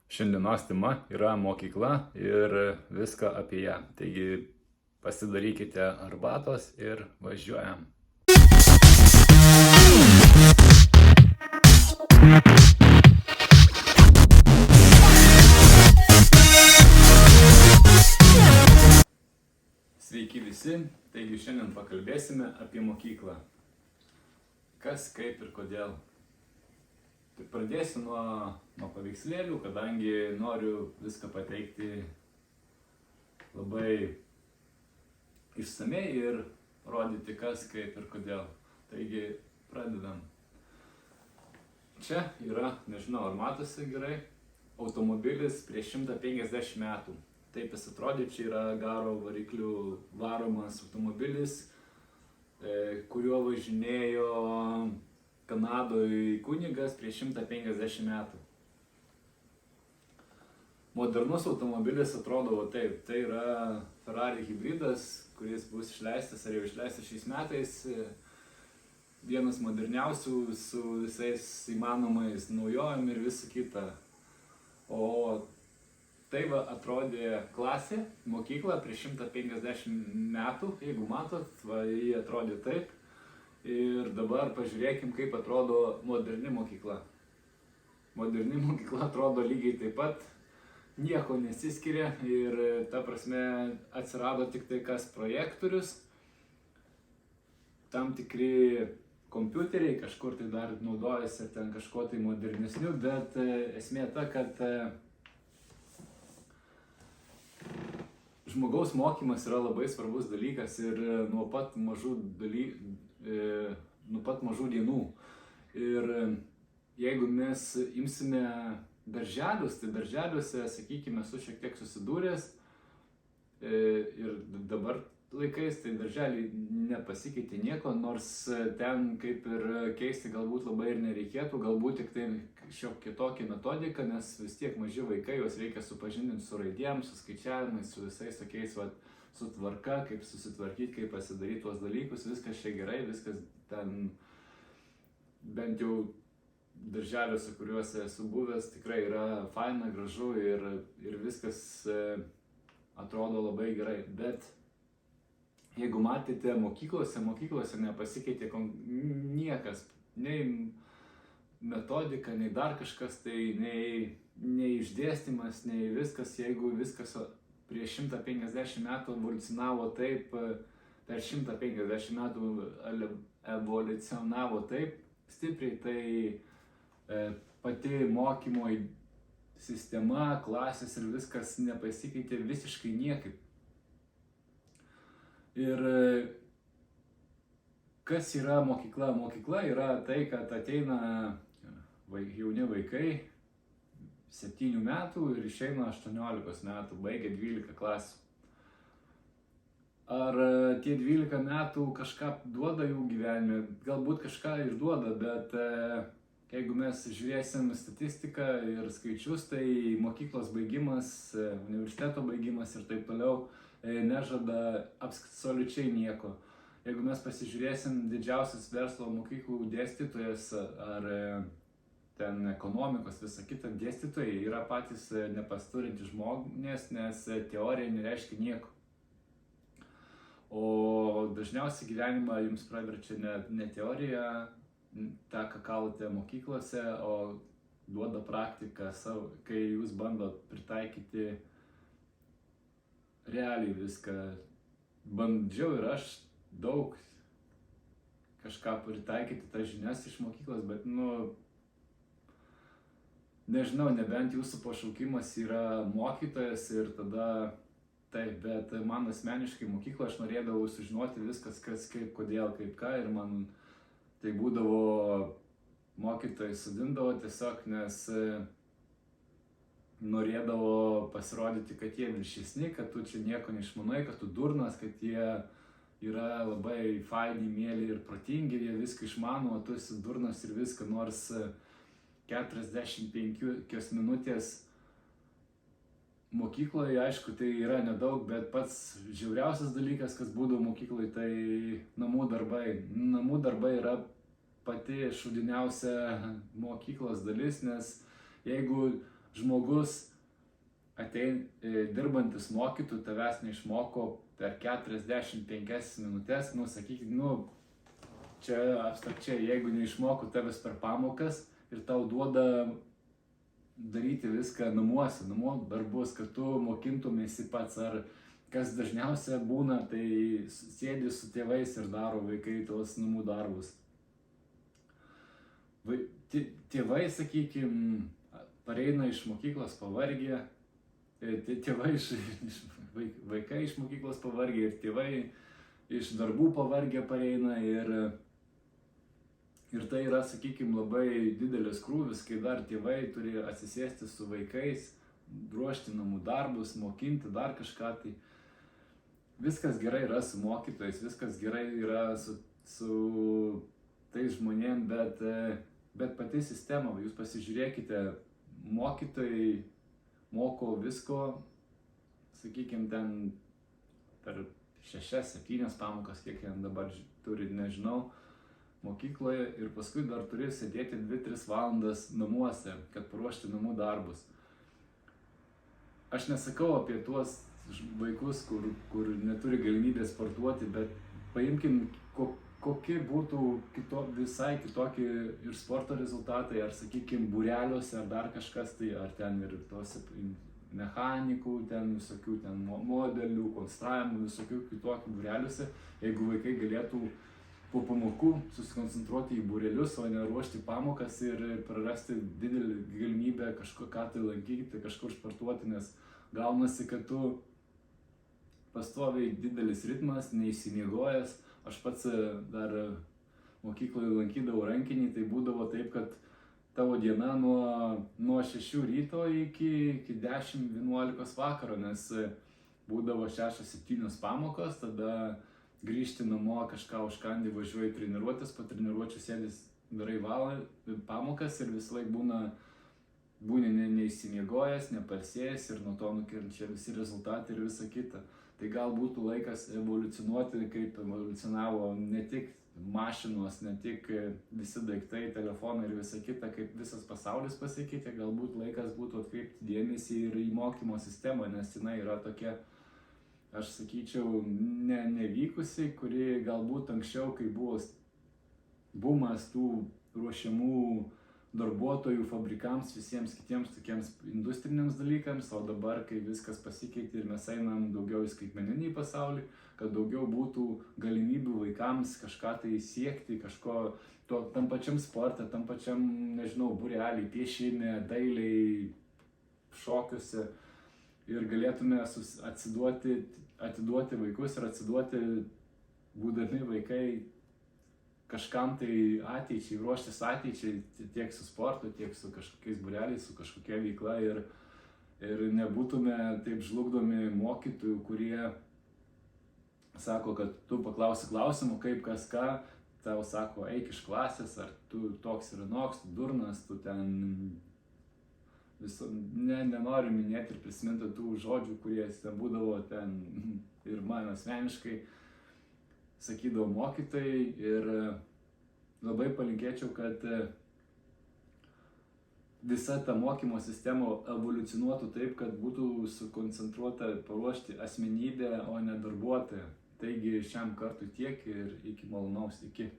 Šiandienos tema yra mokykla ir viską apie ją. Taigi pasidarykite arbatos ir važiuojam. Sveiki visi, taigi šiandien pakalbėsime apie mokyklą. Kas, kaip ir kodėl. Tai pradėsiu nuo paveikslėlių, kadangi noriu viską pateikti labai išsamei ir rodyti kas, kaip ir kodėl. Taigi pradedam. Čia yra, nežinau ar matosi gerai, automobilis prieš 150 metų. Taip jis atrodė, čia yra garo variklių varomas automobilis, kuriuo važinėjo Kanadoje kunigas prieš 150 metų. Modernus automobilis atrodo taip, tai yra Ferrari hybridas, kuris bus išleistas ar jau išleistas šiais metais. Vienas moderniausių su visais įmanomais naujovėm ir visa kita. O tai va atrodė klasė, mokykla prieš 150 metų, jeigu matot, va jį atrodė taip. Ir dabar pažiūrėkim, kaip atrodo moderni mokykla. Moderni mokykla atrodo lygiai taip pat, nieko nesiskiria ir ta prasme atsirado tik tai kas projektorius, tam tikri kompiuteriai, kažkur tai dar naudojasi ten kažko tai modernesniu, bet esmė ta, kad žmogaus mokymas yra labai svarbus dalykas ir nuo pat mažų dienų. Ir jeigu mes imsime darželius, tai darželiuose, sakykime, esu šiek tiek susidūręs ir dabar laikais, tai darželiai nepasikeitė nieko, nors ten kaip ir keisti galbūt labai ir nereikėtų, galbūt tik tai šiok kitokią metodiką, nes vis tiek maži vaikai, juos reikia supažindinti su raidėm, su skaičiavimais, su visais tokiais, su tvarka, kaip susitvarkyti, kaip pasidaryti tuos dalykus, viskas čia gerai, viskas ten, bent jau darželiuose, kuriuose esu buvęs, tikrai yra faina, gražu ir viskas atrodo labai gerai, bet jeigu matėte mokyklose nepasikeitė niekas, nei metodika, nei dar kažkas, tai nei išdėstymas, nei viskas, jeigu viskas prieš 150 metų evoliucionavo taip, per 150 metų evoliucionavo taip stipriai, tai pati mokymo sistema, klasės ir viskas nepasikeitė visiškai niekaip. Ir kas yra mokykla? Mokykla yra tai, kad ateina jauni vaikai 7 metų ir išeina 18 metų, baigia 12 klasių. Ar tie 12 metų kažką duoda jų gyvenime? Galbūt kažką ir duoda, bet jeigu mes žiūrėsim statistiką ir skaičius, tai mokyklos baigimas, universiteto baigimas ir taip toliau nežada absoliučiai nieko. Jeigu mes pasižiūrėsim didžiausias verslo mokyklų dėstytojas ar ten ekonomikos, visa kita dėstytojai yra patys nepasiturintys žmonės, nes teorija nereiškia nieko. O dažniausiai gyvenimą jums praverčia ne teorija, tą, ką kalate mokyklose, o duoda praktiką, kai jūs bandot pritaikyti realiai viską. Bandžiau ir aš daug kažką pritaikyti tas žinias iš mokyklos, bet nežinau, nebent jūsų pašaukimas yra mokytojas ir tada taip, bet man asmeniškai mokykloje aš norėdavau sužinoti viskas, kas, kaip, kodėl, kaip ką, ir man tai būdavo mokytojai sudindavo tiesiog, nes norėdavo pasirodyti, kad jie viršesni, kad tu čia nieko neišmanai, kad tu durnas, kad jie yra labai faini, mėly ir protingi, jie viską išmano, o tu esi durnas ir viską, nors 45 minutės mokykloje, aišku, tai yra nedaug, bet pats žiauriausias dalykas, kas būdavo mokykloje, tai namų darbai. Namų darbai yra pati šūdiniausia mokyklos dalis, nes jeigu žmogus dirbantis mokytų tavęs neišmoko per 45 minutės, sakykime, čia abstrakčiai, jeigu neišmoko tavęs per pamokas ir tau duoda daryti viską namuose, namų darbus, kad tu mokintumėsi pats, ar kas dažniausia būna, tai sėdi su tėvais ir daro vaikai tos namų darbus. Tėvai, sakykime, pareina iš mokyklos pavargę, vaikai iš mokyklos pavargę ir tėvai iš darbų pavargę pareina ir tai yra, sakykime, labai didelis krūvis, kai dar tėvai turi atsisėsti su vaikais, ruošti namų darbus, mokinti dar kažką. Tai viskas gerai yra su mokytojais, viskas gerai yra su tais žmonėm, bet pati sistema, jūs pasižiūrėkite, mokytojai moko visko, sakykime, ten per 6-7 pamokas, kiek jie dabar turi, nežinau, mokykloje, ir paskui dar turi sėdėti 2-3 valandas namuose, kad paruošti namų darbus. Aš nesakau apie tuos vaikus, kur neturi galimybės sportuoti, bet paimkim, kokie būtų visai kitokie ir sporto rezultatai, ar, sakykime, būreliuose, ar dar kažkas, tai ar ten ir tos mechanikų, ten visokių ten modelių, konstravimų, visokių kitokių būreliuose, jeigu vaikai galėtų po pamokų susikoncentruoti į būrelius, o ne ruošti pamokas ir prarasti didelį galimybę kažką tai lankyti, kažkur sportuoti, nes gaunasi, kad tu pastoviai didelis ritmas, neįsimiegojęs. Aš pats dar mokykloje lankydavau rankinį, tai būdavo taip, kad tavo diena nuo 6 ryto iki 10-11 vakaro, nes būdavo 6-7 pamokos, tada grįžti namo, kažką užkandi, važiuoji treniruotis, po treniruočių sėdis, darai pamokas ir visą laiką būni neįsimiegojęs, nepailsėjęs ir nuo to nukenčia visi rezultatai ir visa kita. Tai gal būtų laikas evoliucionuoti, kaip evoliucionavo ne tik mašinos, ne tik visi daiktai, telefonai ir visa kita, kaip visas pasaulis pasikeitė, galbūt laikas būtų atkreipti dėmesį ir į mokymo sistemą, nes jinai yra tokia, aš sakyčiau, nevykusi, kuri galbūt anksčiau, kai buvo bumas tų ruošiamų darbuotojų fabrikams, visiems kitiems tokiems industriniams dalykams, o dabar, kai viskas pasikeitė ir mes einam daugiau į skaitmeninį pasaulį, kad daugiau būtų galimybių vaikams kažką tai siekti, kažko tam pačiam sporte, tam pačiam, nežinau, būrelį, piešime, dailiai, šokiuose ir galėtume atiduoti vaikus ir atsiduoti, būdami vaikai, kažkam tai ateičiai, ruoštis ateičiai tiek su sportu, tiek su kažkokiais būreliais, su kažkokia veikla ir nebūtume taip žlugdomi mokytojų, kurie sako, kad tu paklausi klausimų, kaip kas ką, tau sako, eik iš klasės, ar tu toks ir anoks, tu durnas, tu ten nenoriu minėti ir prisiminti tų žodžių, kurie ten būdavo ten ir man asmeniškai sakydavo mokytojai, ir labai palinkėčiau, kad visa ta mokymo sistema evoliucionuotų taip, kad būtų sukoncentruota paruošti asmenybę, o ne darbuotoją. Taigi šiam kartui tiek ir iki malonaus, iki.